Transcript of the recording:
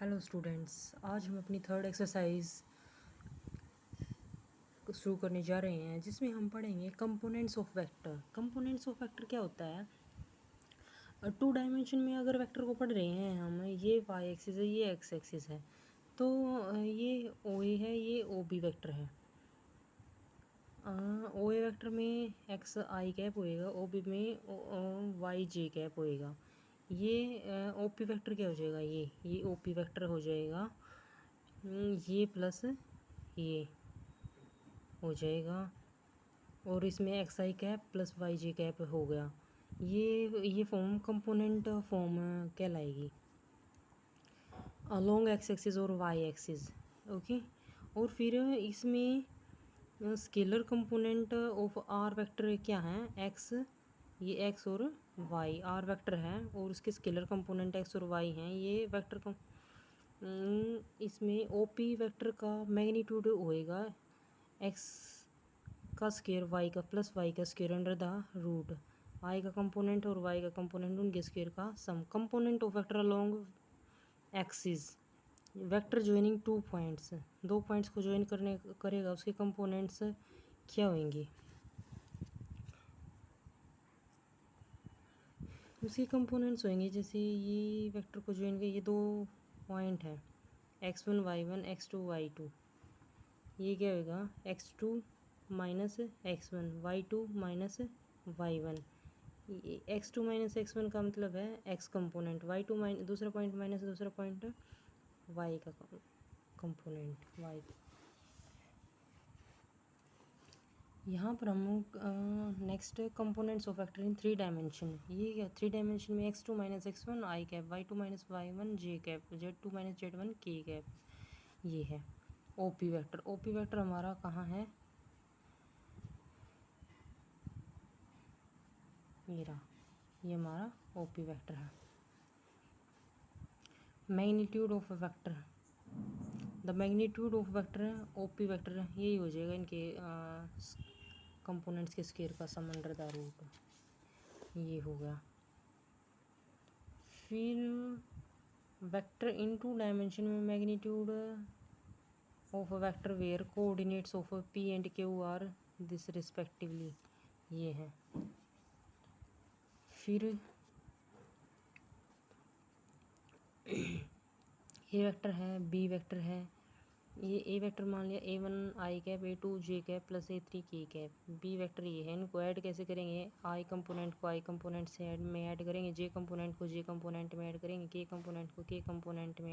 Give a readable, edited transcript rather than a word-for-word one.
Hello students, आज हम अपनी थर्ड एक्सरसाइज शुरू करने जा रहे हैं जिसमें हम पढ़ेंगे components of vector. Components of vector क्या होता है? टू डायमेंशन में अगर वेक्टर को पढ़ रहे हैं हम, ये वाई एक्सिस है, ये एक्स एक्सिस है, तो ये ओ ए है, ये ओ बी वेक्टर है। ओ ए वेक्टर में एक्स आई कैप होएगा, ओ बी में वाई जे कैप होएगा। ये ओ पी वेक्टर क्या हो जाएगा? ये ओ पी वेक्टर हो जाएगा, ये प्लस ये हो जाएगा, और इसमें X I cap plus Y J cap हो गया। ये फॉर्म कंपोनेंट फॉर्म कहलाएगी अलोंग एक्स एक्सिस और वाई एक्सिस। ओके, और फिर इसमें scalar component of R vector क्या है? एक्स, ये एक्स और वाई आर वेक्टर है, और उसके स्केलर कंपोनेंट एक्स और वाई हैं। ये वेक्टर इसमें ओ पी वेक्टर का मैग्नीट्यूड होएगा एक्स का स्क्वायर वाई का प्लस वाई का square under the root I का कंपोनेंट और वाई का कंपोनेंट उनके स्क्वायर का sum. Component of vector along axis, vector joining two points, दो पॉइंट्स को ज्वाइन करने करेगा, उसके कंपोनेंट्स क्या होंगे? उसके कंपोनेंट्स होंगे जैसे ये वेक्टर को ज्वाइन कर, ये दो पॉइंट है x1 y1 x2 y2, ये क्या होगा? x2 minus x1 y2 minus y1। x2 minus x1 का मतलब है x कंपोनेंट, y2 माइनस दूसरा पॉइंट माइनस दूसरा पॉइंट y का कंपोनेंट y। यहाँ पर हम next components of vector in three dimension, ये क्या थ्री डायमेंशन में x2 माइनस x1 आई कैप, y2 माइनस y1 जे कैप, z2 माइनस z1 के कैप, ये है ओपी वेक्टर। ओपी वेक्टर हमारा कहाँ है? ये हमारा ओपी वेक्टर है। Magnitude of vector, the magnitude of vector OP vector यही हो जाएगा इनके कंपोनेंट्स के स्क्वायर का सम अंडर द रूट, ये हो गया। फिर वेक्टर इन टू डायमेंशन में magnitude of vector where coordinates of P and Q are this respectively, ये है। फिर ए वेक्टर है, बी वेक्टर है, ये ए वेक्टर मान लिया a1 i cap, a2 j cap plus a3 k cap, B vector ये है। इनको ऐड कैसे करेंगे? आई कंपोनेंट को आई कंपोनेंट से ऐड करेंगे, जे कंपोनेंट को जे कंपोनेंट में ऐड करेंगे, के कंपोनेंट को के कंपोनेंट में